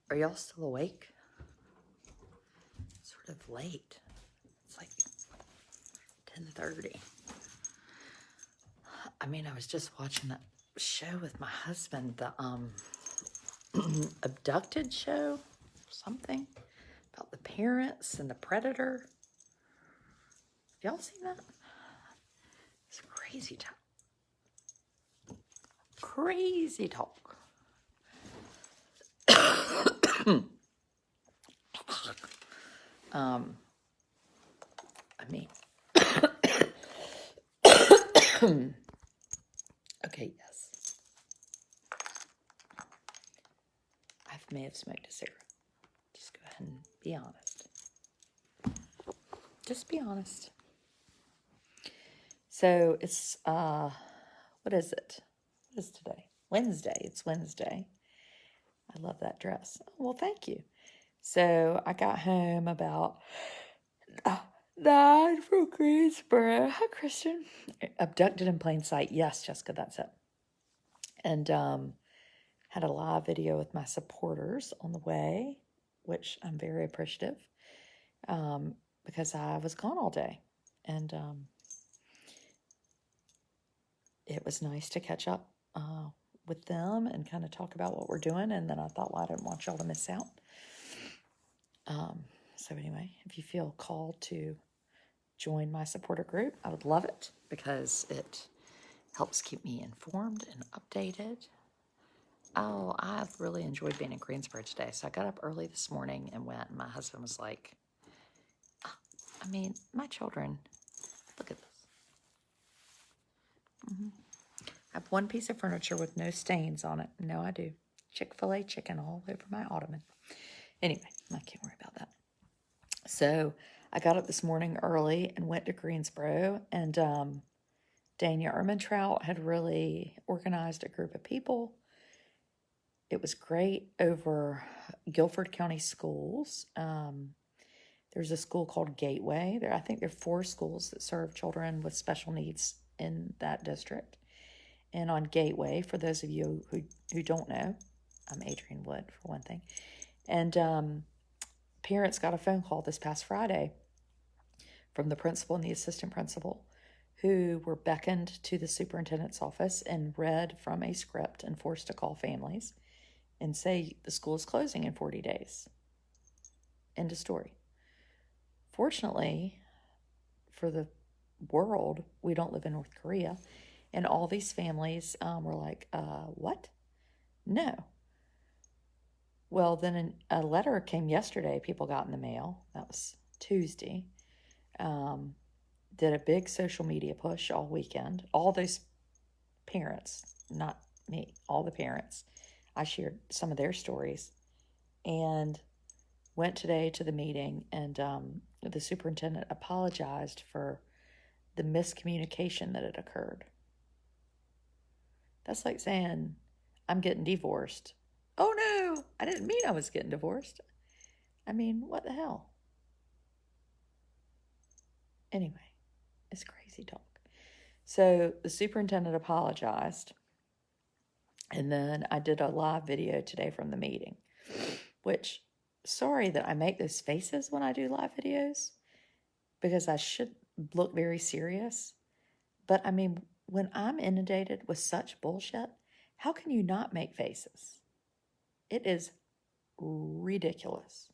Are y'all still awake? Sort of late. It's like 10:30. I mean, I was just watching that show with my husband, the abducted show, something about the parents and the predator. Have y'all seen that? It's crazy talk. Crazy talk. I mean, okay, yes. I may have smoked a cigarette. Just go ahead and be honest. Just be honest. So it's, what is it? What is today? Wednesday. It's Wednesday. I love that dress. Oh, well, thank you. So I got home about 9 from Greensboro. Hi, Christian. Abducted in plain sight. Yes, Jessica, that's it. And had a live video with my supporters on the way, which I'm very appreciative because I was gone all day. And it was nice to catch up with them and kind of talk about what we're doing. And then I thought, well, I didn't want y'all to miss out. So anyway, if you feel called to join my supporter group, I would love it because it helps keep me informed and updated. Oh, I've really enjoyed being in Greensboro today. So I got up early this morning and went, and my husband was like, I mean, my children, look at this. I have one piece of furniture with no stains on it. No, I do. Chick-fil-A chicken all over my ottoman. Anyway, I can't worry about that. So I got up this morning early and went to Greensboro, and Dania Ermintrout had really organized a group of people. It was great over Guilford County Schools. There's a school called Gateway. I think there are 4 schools that serve children with special needs in that district. And on Gateway, for those of you who don't know, I'm Adrienne Wood, for one thing. And parents got a phone call this past Friday from the principal and the assistant principal who were beckoned to the superintendent's office and read from a script and forced to call families and say the school is closing in 40 days. End of story. Fortunately, for the world, we don't live in North Korea. And all these families were like, what? No. Well, then a letter came yesterday. People got in the mail. That was Tuesday. Did a big social media push all weekend. All those parents, not me, all the parents. I shared some of their stories and went today to the meeting, and the superintendent apologized for the miscommunication that had occurred. That's like saying, I'm getting divorced. Oh no, I didn't mean I was getting divorced. I mean, what the hell? Anyway, it's crazy talk. So the superintendent apologized, and then I did a live video today from the meeting, which, sorry that I make those faces when I do live videos, because I should look very serious. But I mean, when I'm inundated with such bullshit, how can you not make faces? It is ridiculous.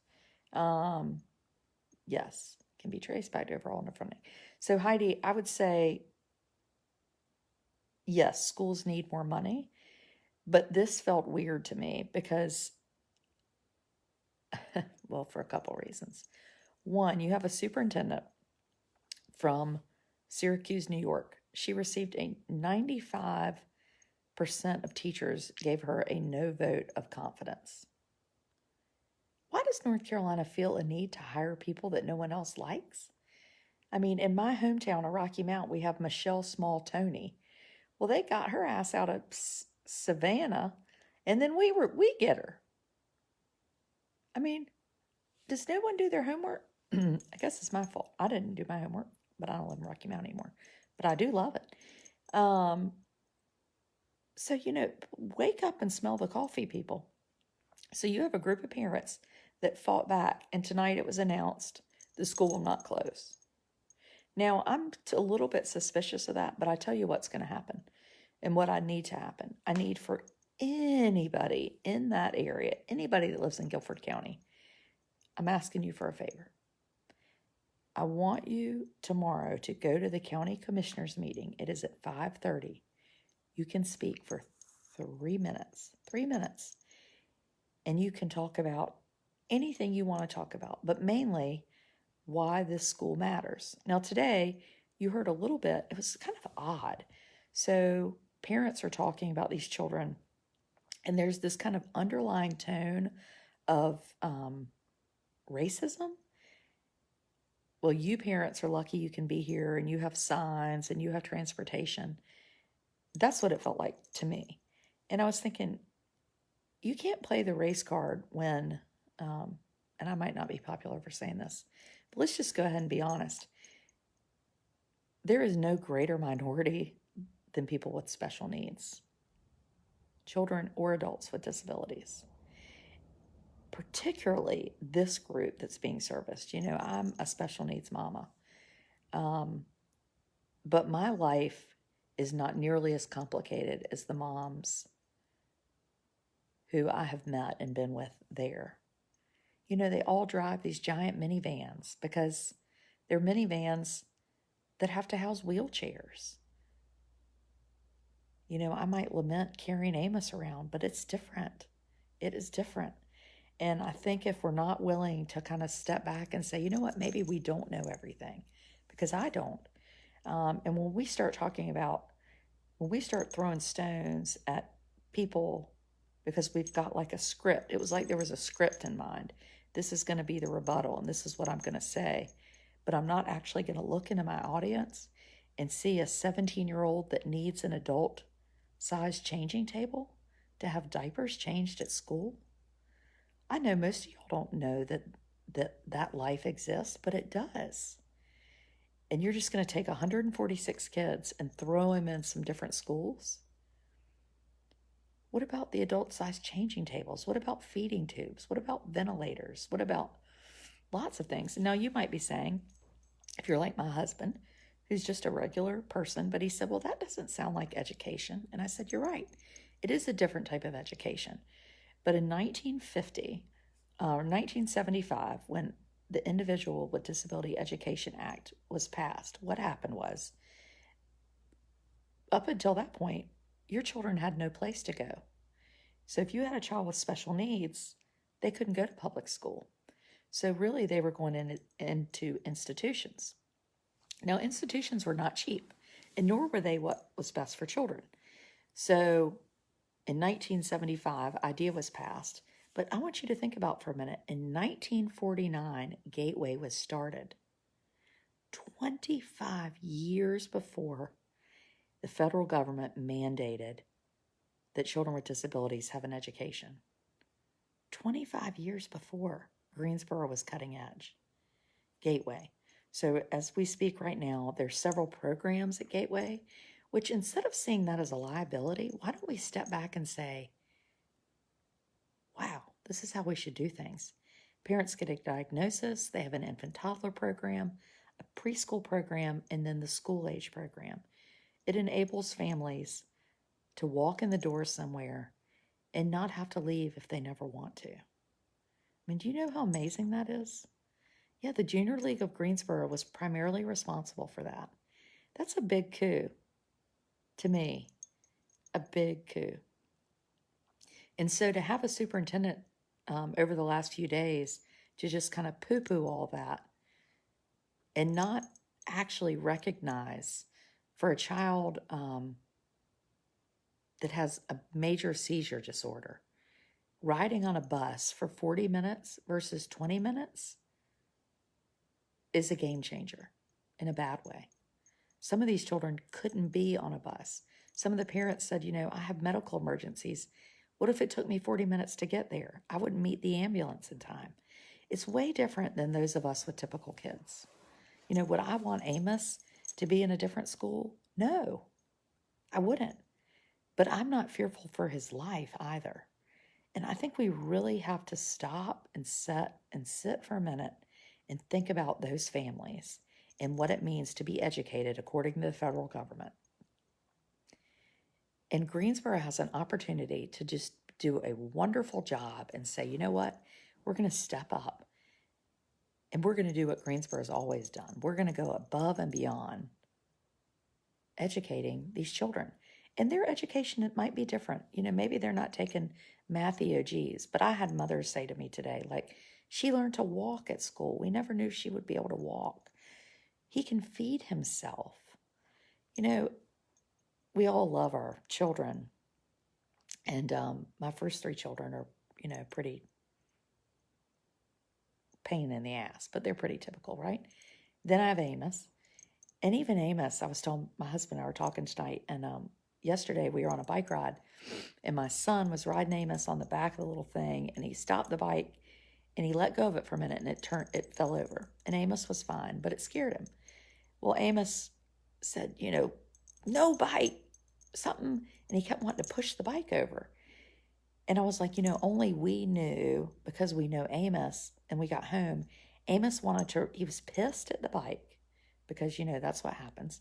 Yes, can be traced back to overall underfunding. So Heidi, I would say, yes, schools need more money, but this felt weird to me because, well, for a couple reasons. One, you have a superintendent from Syracuse, New York. She received a 95% of teachers gave her a no vote of confidence. Why does North Carolina feel a need to hire people that no one else likes? I mean, in my hometown of Rocky Mount, we have Michelle Small Tony. Well, they got her ass out of Savannah, and then we get her. I mean, does no one do their homework? I guess it's my fault. I didn't do my homework, but I don't live in Rocky Mount anymore. But I do love it. So, wake up and smell the coffee, people. So you have a group of parents that fought back, and tonight it was announced the school will not close. Now, I'm a little bit suspicious of that, but I tell you what's going to happen and what I need to happen. I need for anybody in that area, anybody that lives in Guilford County, I'm asking you for a favor. I want you tomorrow to go to the county commissioners meeting. It is at 5:30. You can speak for 3 minutes. 3 minutes. And you can talk about anything you want to talk about, but mainly why this school matters. Now, today, you heard a little bit, it was kind of odd. So, parents are talking about these children, and there's this kind of underlying tone of racism. Well, you parents are lucky you can be here, and you have signs, and you have transportation. That's what it felt like to me. And I was thinking, you can't play the race card when, and I might not be popular for saying this, but let's just go ahead and be honest. There is no greater minority than people with special needs, children or adults with disabilities, particularly this group that's being serviced. You know, I'm a special needs mama, but my life is not nearly as complicated as the moms who I have met and been with there. You know, they all drive these giant minivans because they're minivans that have to house wheelchairs. You know, I might lament carrying Amos around, but it's different. It is different. And I think if we're not willing to kind of step back and say, you know what, maybe we don't know everything, because I don't. And when we start throwing stones at people because we've got like a script, it was like there was a script in mind. This is going to be the rebuttal, and this is what I'm going to say. But I'm not actually going to look into my audience and see a 17-year-old that needs an adult-sized changing table to have diapers changed at school. I know most of y'all don't know that life exists, but it does. And you're just going to take 146 kids and throw them in some different schools? What about the adult-sized changing tables? What about feeding tubes? What about ventilators? What about lots of things? And now you might be saying, if you're like my husband, who's just a regular person, but he said, well, that doesn't sound like education. And I said, you're right. It is a different type of education. But in 1950 or 1975, when the Individual with Disability Education Act was passed, what happened was, up until that point, your children had no place to go. So if you had a child with special needs, they couldn't go to public school. So really, they were going into institutions. Now, institutions were not cheap, and nor were they what was best for children. So in 1975, IDEA was passed. But I want you to think about for a minute. In 1949, Gateway was started. 25 years before the federal government mandated that children with disabilities have an education. 25 years before Greensboro was cutting edge. Gateway. So as we speak right now, there's several programs at Gateway, which instead of seeing that as a liability, why don't we step back and say, wow, this is how we should do things. Parents get a diagnosis, they have an infant toddler program, a preschool program, and then the school age program. It enables families to walk in the door somewhere and not have to leave if they never want to. I mean, do you know how amazing that is? Yeah, the Junior League of Greensboro was primarily responsible for that. That's a big coup. To me, a big coup. And so to have a superintendent over the last few days to just kind of poo-poo all that and not actually recognize for a child that has a major seizure disorder, riding on a bus for 40 minutes versus 20 minutes is a game changer in a bad way. Some of these children couldn't be on a bus. Some of the parents said, you know, I have medical emergencies. What if it took me 40 minutes to get there? I wouldn't meet the ambulance in time. It's way different than those of us with typical kids. You know, would I want Amos to be in a different school? No, I wouldn't. But I'm not fearful for his life either. And I think we really have to stop and sit for a minute and think about those families and what it means to be educated according to the federal government. And Greensboro has an opportunity to just do a wonderful job and say, you know what? We're going to step up and we're going to do what Greensboro has always done. We're going to go above and beyond educating these children. And their education, it might be different. Maybe they're not taking math EOGs, but I had mothers say to me today, like, she learned to walk at school. We never knew she would be able to walk. He can feed himself. We all love our children. And my first 3 children are, pretty pain in the ass, but they're pretty typical, right? Then I have Amos. And even Amos, I was telling my husband and I were talking tonight, and yesterday we were on a bike ride, and my son was riding Amos on the back of the little thing, and he stopped the bike, and he let go of it for a minute, and it fell over. And Amos was fine, but it scared him. Well, Amos said, no bike, something, and he kept wanting to push the bike over. And I was like, only we knew, because we know Amos, and we got home, Amos he was pissed at the bike, because, that's what happens.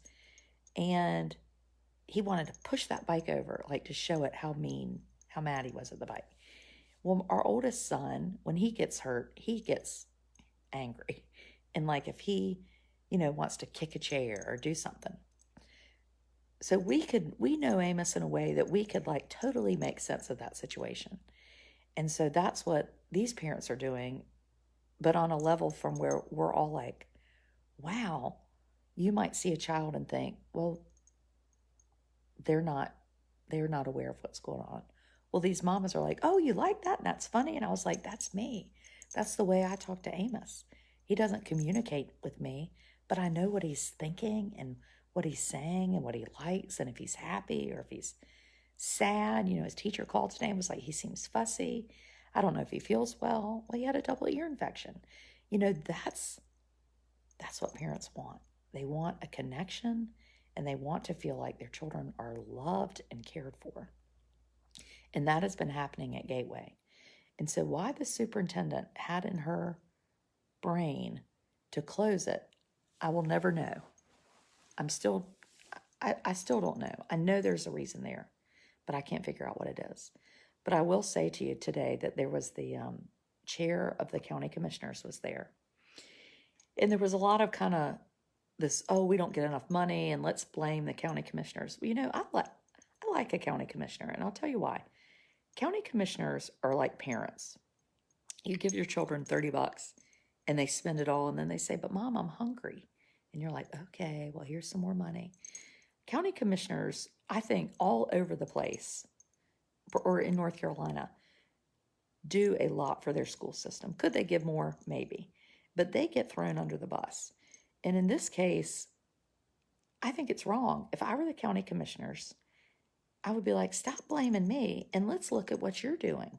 And he wanted to push that bike over, like to show it how mad he was at the bike. Well, our oldest son, when he gets hurt, he gets angry. And like if he, wants to kick a chair or do something. So we know Amos in a way that we could like totally make sense of that situation. And so that's what these parents are doing, but on a level from where we're all like, wow, you might see a child and think, well, they're not aware of what's going on. Well, these mamas are like, oh, you like that? And that's funny. And I was like, that's me. That's the way I talk to Amos. He doesn't communicate with me, but I know what he's thinking and what he's saying and what he likes and if he's happy or if he's sad. His teacher called today and was like, he seems fussy. I don't know if he feels well. Well, he had a double ear infection. That's what parents want. They want a connection, and they want to feel like their children are loved and cared for. And that has been happening at Gateway. And so why the superintendent had in her brain to close it, I will never know. I still don't know. I know there's a reason there, but I can't figure out what it is. But I will say to you today that there was the chair of the county commissioners was there. And there was a lot of kind of this, oh, we don't get enough money and let's blame the county commissioners. Well, I like a county commissioner, and I'll tell you why. County commissioners are like parents. You give your children $30 and they spend it all, and then they say, but Mom, I'm hungry. And you're like, okay, well, here's some more money. County commissioners, I think, all over the place, or in North Carolina, do a lot for their school system. Could they give more? Maybe. But they get thrown under the bus. And in this case, I think it's wrong. If I were the county commissioners, I would be like, stop blaming me and let's look at what you're doing.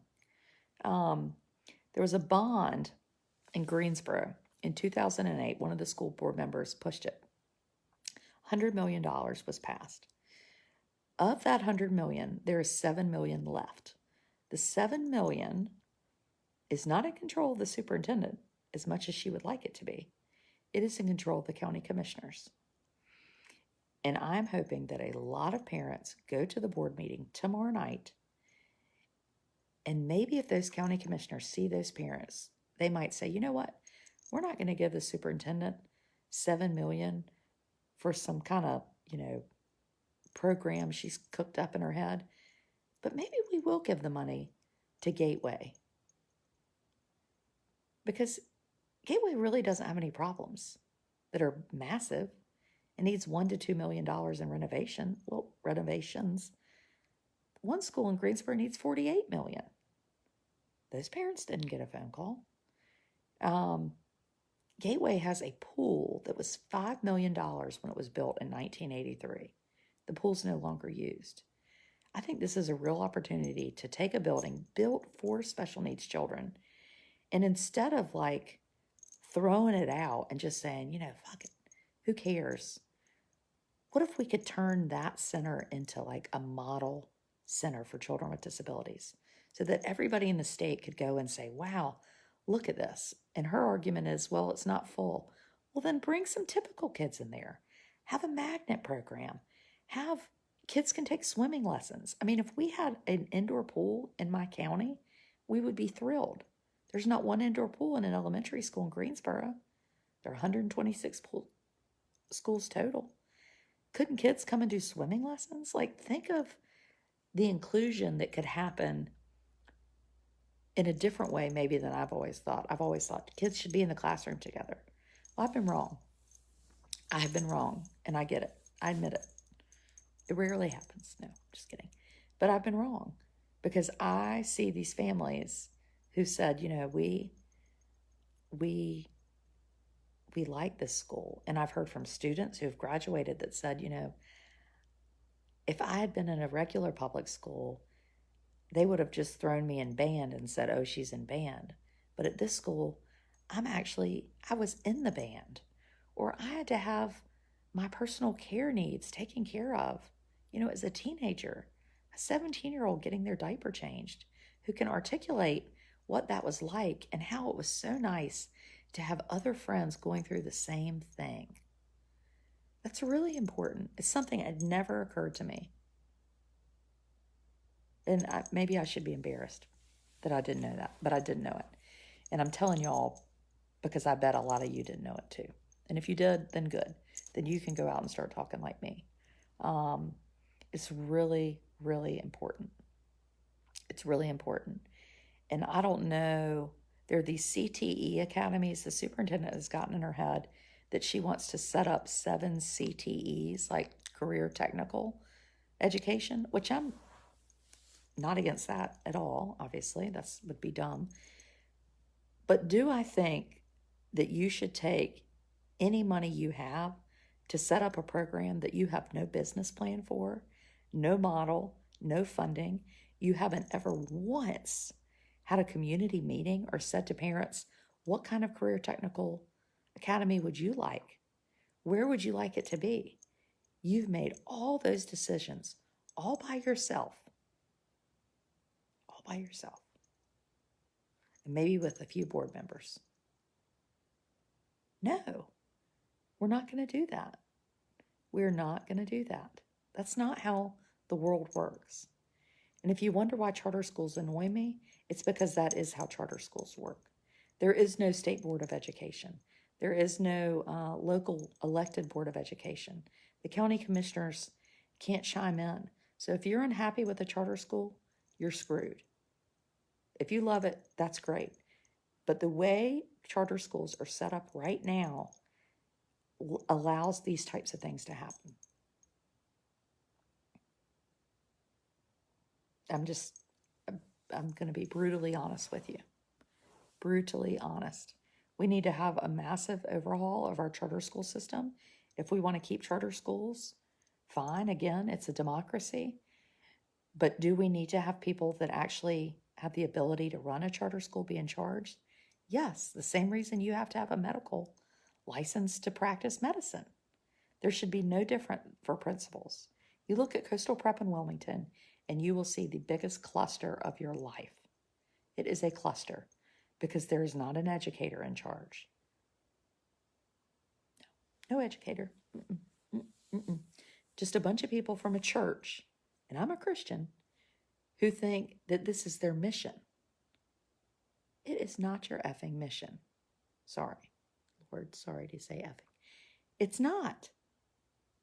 There was a bond in Greensboro in 2008. One of the school board members pushed it. $100 million was passed. Of that $100 million, there is $7 million left. The $7 million is not in control of the superintendent as much as she would like it to be. It is in control of the county commissioners. And I'm hoping that a lot of parents go to the board meeting tomorrow night, and maybe if those county commissioners see those parents, they might say, you know what? We're not going to give the superintendent $7 million for some kind of, program she's cooked up in her head, but maybe we will give the money to Gateway, because Gateway really doesn't have any problems that are massive. It needs $1 to $2 million in renovations. One school in Greensboro needs $48 million. Those parents didn't get a phone call. Gateway has a pool that was $5 million when it was built in 1983. The pool's no longer used. I think this is a real opportunity to take a building built for special needs children, and instead of like throwing it out and just saying, fuck it, who cares? What if we could turn that center into like a model center for children with disabilities? so that everybody in the state could go and say, wow, look at this. And her argument is, well, it's not full. Well, then bring some typical kids in there. Have a magnet program. Have kids can take swimming lessons. I mean, if we had an indoor pool in my county, we would be thrilled. There's not one indoor pool in an elementary school in Greensboro. There are 126 schools total. Couldn't kids come and do swimming lessons? Like, think of the inclusion that could happen in a different way, maybe, than I've always thought. I've always thought kids should be in the classroom together. Well, I've been wrong. I have been wrong, and I get it. I admit it. It rarely happens. No, just kidding. But I've been wrong because I see these families who said, we like this school. And I've heard from students who have graduated that said, if I had been in a regular public school, they would have just thrown me in band and said, oh, she's in band. But at this school, I was in the band, or I had to have my personal care needs taken care of, as a teenager, a 17-year-old getting their diaper changed, who can articulate what that was like and how it was so nice to have other friends going through the same thing. That's really important. It's something that had never occurred to me. And maybe I should be embarrassed that I didn't know that, but I didn't know it. And I'm telling y'all because I bet a lot of you didn't know it too. And if you did, then good. Then you can go out and start talking like me. It's really, really important. It's really important. And I don't know, there are these CTE academies. The superintendent has gotten in her head that she wants to set up 7 CTEs, like career technical education, which I'm not against that at all, obviously. That would be dumb. But do I think that you should take any money you have to set up a program that you have no business plan for, no model, no funding? You haven't ever once had a community meeting or said to parents, what kind of career technical academy would you like? Where would you like it to be? You've made all those decisions all by yourself. All by yourself. And maybe with a few board members. No, we're not going to do that. We're not going to do that. That's not how the world works. And if you wonder why charter schools annoy me, it's because that is how charter schools work. There is no state board of education. There is no local elected board of education. The county commissioners can't chime in. So if you're unhappy with a charter school, you're screwed. If you love it, that's great. But the way charter schools are set up right now allows these types of things to happen. I'm going to be brutally honest with you. Brutally honest. We need to have a massive overhaul of our charter school system. If we want to keep charter schools, fine. Again, it's a democracy. But do we need to have people that actually have the ability to run a charter school be in charge? Yes, the same reason you have to have a medical license to practice medicine. There should be no different for principals. You look at Coastal Prep in Wilmington, and you will see the biggest cluster of your life. It is a cluster because there is not an educator in charge. No educator. Just a bunch of people from a church, and I'm a Christian, who think that this is their mission. It is not your effing mission. Sorry. Lord, sorry to say effing. It's not.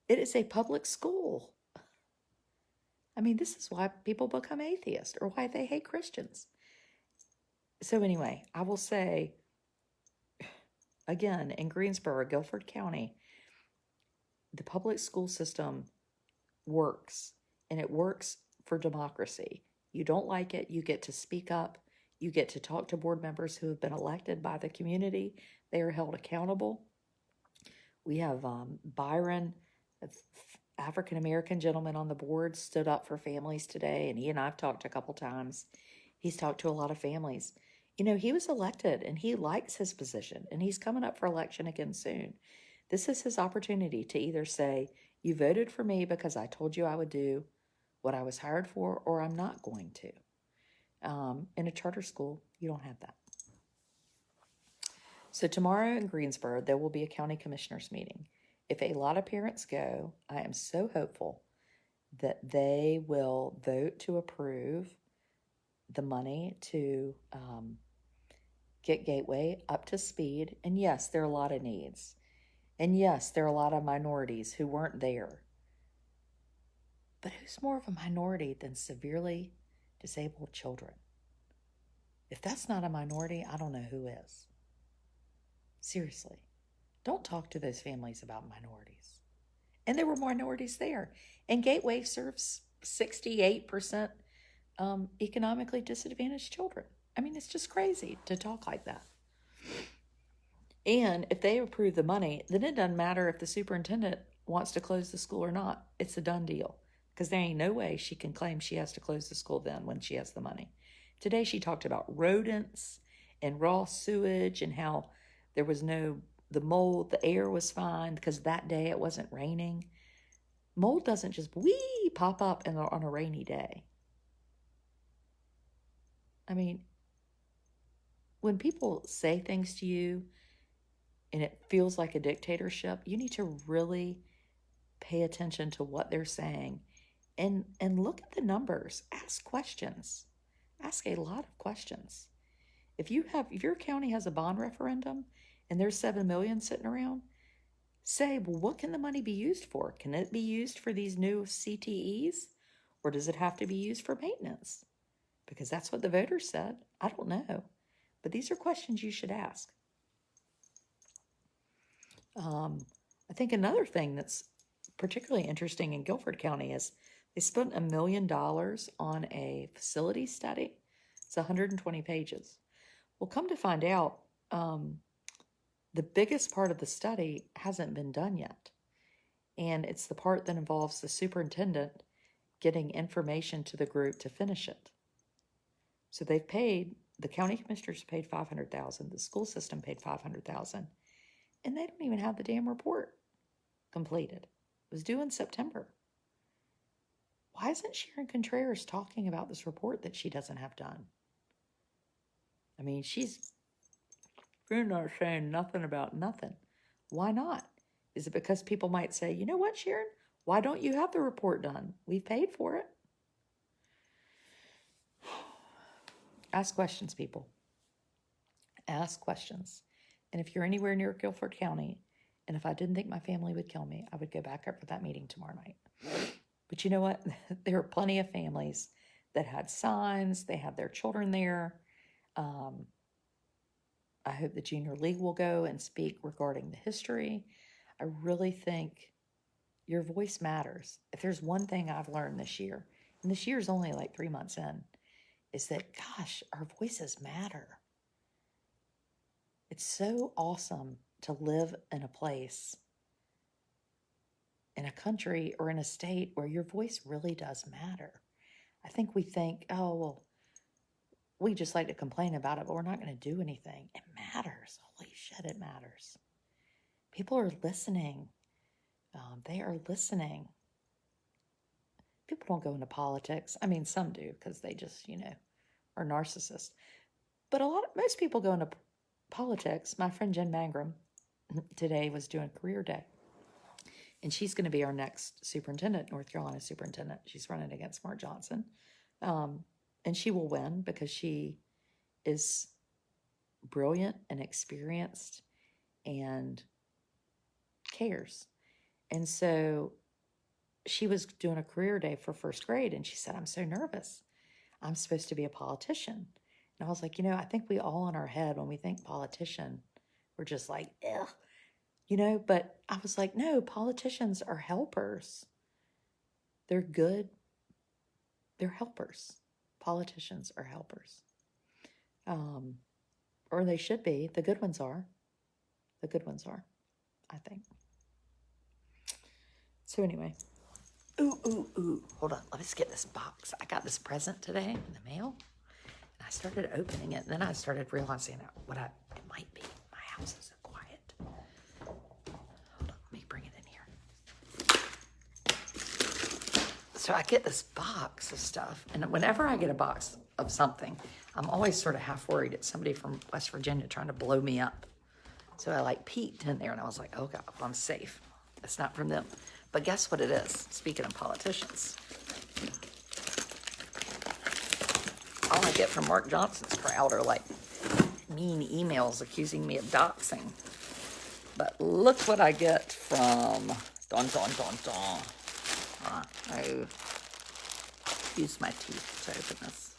It is a public school. I mean, this is why people become atheists or why they hate Christians. So anyway, I will say, again, in Greensboro, Guilford County, the public school system works, and it works for democracy. You don't like it, you get to speak up. You get to talk to board members who have been elected by the community. They are held accountable. We have Byron, African-American gentleman on the board, stood up for families today, and he and I have talked a couple times. He's talked to a lot of families. He was elected, and he likes his position, and he's coming up for election again soon. This is his opportunity to either say, you voted for me because I told you I would do what I was hired for, or I'm not going to. In a charter school, you don't have that. So tomorrow in Greensboro, there will be a county commissioners meeting. If a lot of parents go, I am so hopeful that they will vote to approve the money to get Gateway up to speed. And yes, there are a lot of needs. And yes, there are a lot of minorities who weren't there. But who's more of a minority than severely disabled children? If that's not a minority, I don't know who is. Seriously, don't talk to those families about minorities. And there were minorities there. And Gateway serves 68% economically disadvantaged children. I mean, it's just crazy to talk like that. And if they approve the money, then it doesn't matter if the superintendent wants to close the school or not. It's a done deal. Because there ain't no way she can claim she has to close the school then when she has the money. Today she talked about rodents and raw sewage and how there was the mold, the air was fine because that day it wasn't raining. Mold doesn't just pop up on a rainy day. I mean, when people say things to you and it feels like a dictatorship, you need to really pay attention to what they're saying and look at the numbers. Ask questions. Ask a lot of questions. If your county has a bond referendum and there's $7 million sitting around, say, well, what can the money be used for? Can it be used for these new CTEs, or does it have to be used for maintenance? Because that's what the voters said. I don't know. But these are questions you should ask. I think another thing that's particularly interesting in Guilford County is they spent $1 million on a facility study. It's 120 pages. Well, come to find out, the biggest part of the study hasn't been done yet. And it's the part that involves the superintendent getting information to the group to finish it. So the county commissioners paid $500,000, the school system paid $500,000, and they don't even have the damn report completed. It was due in September. Why isn't Sharon Contreras talking about this report that she doesn't have done? I mean, you're not saying nothing about nothing. Why not? Is it because people might say, you know what, Sharon? Why don't you have the report done? We paid for it. Ask questions, people. Ask questions. And if you're anywhere near Guilford County, and if I didn't think my family would kill me, I would go back up for that meeting tomorrow night. But you know what? There are plenty of families that had signs. They had their children there. I hope the Junior League will go and speak regarding the history. I really think your voice matters. If there's one thing I've learned this year, and this year is only like 3 months in, is that, gosh, our voices matter. It's so awesome to live in a place, in a country, or in a state where your voice really does matter. I think we think, oh, well, we just like to complain about it, but we're not going to do anything. It matters. Holy shit, it matters. People are listening. They are listening. People don't go into politics. I mean, some do because they just, are narcissists. But most people go into politics. My friend Jen Mangrum today was doing career day. And she's going to be our next superintendent, North Carolina superintendent. She's running against Mark Johnson. And she will win because she is brilliant and experienced and cares. And so she was doing a career day for first grade, and she said, I'm so nervous. I'm supposed to be a politician. And I was like, I think we all in our head, when we think politician, we're just like, ugh. But I was like, no, politicians are helpers. They're good. They're helpers. Politicians are helpers. Or they should be. The good ones are. The good ones are, I think. So anyway. Ooh. Hold on. Let me just get this box. I got this present today in the mail. And I started opening it. And then I started realizing it might be. My house is so quiet. Hold on. Let me bring it in here. So I get this box of stuff, and whenever I get a box of something, I'm always sort of half worried it's somebody from West Virginia trying to blow me up. So I like peeked in there and I was like, oh God, well, I'm safe. It's not from them. But guess what it is? Speaking of politicians, all I get from Mark Johnson's crowd are like mean emails accusing me of doxing. But look what I get from I use my teeth to open this.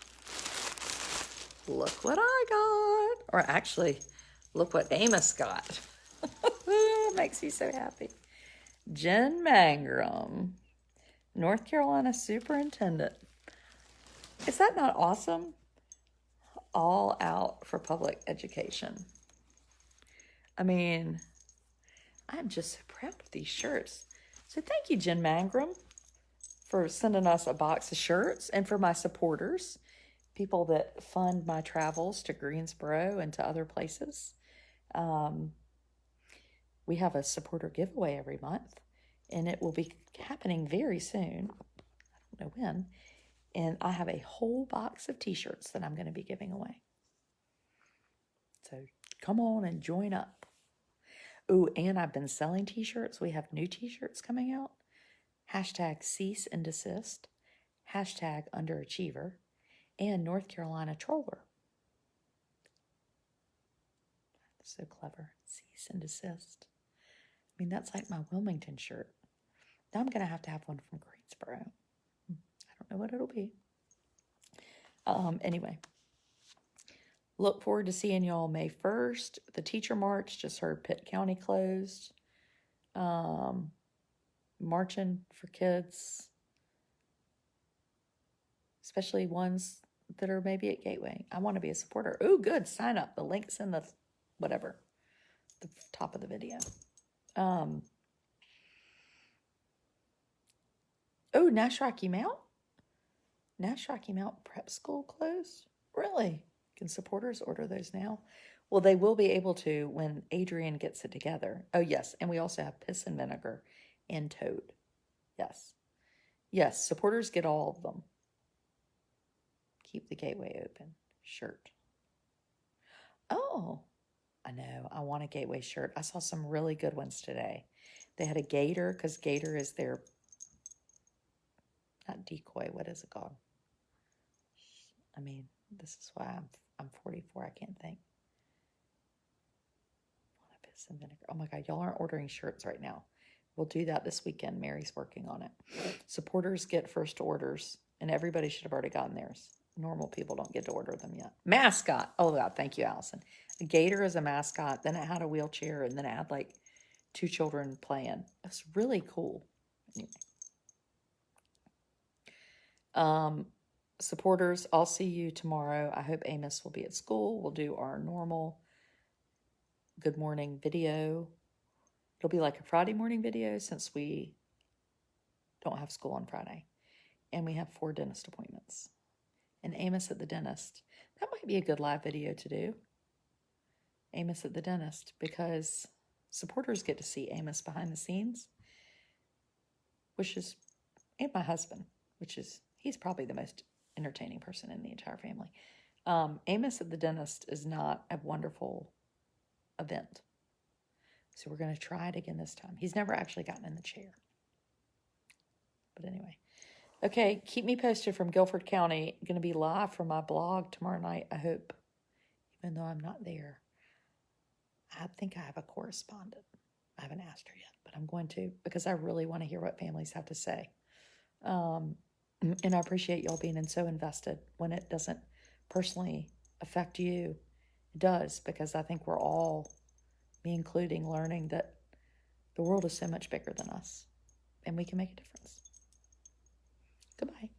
Look what I got. Or actually, look what Amos got. It makes me so happy. Jen Mangrum, North Carolina Superintendent. Is that not awesome? All out for public education. I mean, I'm just so proud of these shirts. So thank you, Jen Mangrum, for sending us a box of shirts, and for my supporters, people that fund my travels to Greensboro and to other places. We have a supporter giveaway every month, and it will be happening very soon. I don't know when. And I have a whole box of t-shirts that I'm going to be giving away. So come on and join up. Oh, and I've been selling t-shirts. We have new t-shirts coming out. Hashtag cease and desist. Hashtag underachiever. And North Carolina troller. So clever. Cease and desist. I mean, that's like my Wilmington shirt. Now I'm going to have one from Greensboro. I don't know what it'll be. Anyway, look forward to seeing y'all May 1st. The teacher march, just heard Pitt County closed. Marching for kids, especially ones that are maybe at Gateway. I want to be a supporter. Oh, good. Sign up. The link's in the whatever, the top of the video. Oh, Nash Rocky Mount? Nash Rocky Mount Prep School closed? Really? Can supporters order those now? Well, they will be able to when Adrian gets it together. Oh, yes. And we also have piss and vinegar and toad. Yes. Yes, supporters get all of them. Keep the gateway open. Shirt. Oh, I know. I want a gateway shirt. I saw some really good ones today. They had a gator, because gator is their, not decoy, what is it called? I mean, this is why I'm 44. I can't think. Piss and vinegar. Oh my God, y'all aren't ordering shirts right now. We'll do that this weekend. Mary's working on it. Supporters get first orders, and everybody should have already gotten theirs. Normal people don't get to order them yet. Mascot. Oh God, thank you, Allison. A gator is a mascot. Then it had a wheelchair, and then it had like 2 children playing. It's really cool. Anyway. Supporters, I'll see you tomorrow. I hope Amos will be at school. We'll do our normal good morning video. It'll be like a Friday morning video since we don't have school on Friday. And we have 4 dentist appointments. And Amos at the dentist. That might be a good live video to do. Amos at the dentist. Because supporters get to see Amos behind the scenes. And my husband. He's probably the most entertaining person in the entire family. Amos at the dentist is not a wonderful event. So we're going to try it again this time. He's never actually gotten in the chair. But anyway. Okay, keep me posted from Guilford County. Going to be live from my blog tomorrow night, I hope. Even though I'm not there. I think I have a correspondent. I haven't asked her yet, but I'm going to, because I really want to hear what families have to say. And I appreciate y'all being so invested when it doesn't personally affect you. It does, because I think we're all, me including, learning that the world is so much bigger than us and we can make a difference. Goodbye.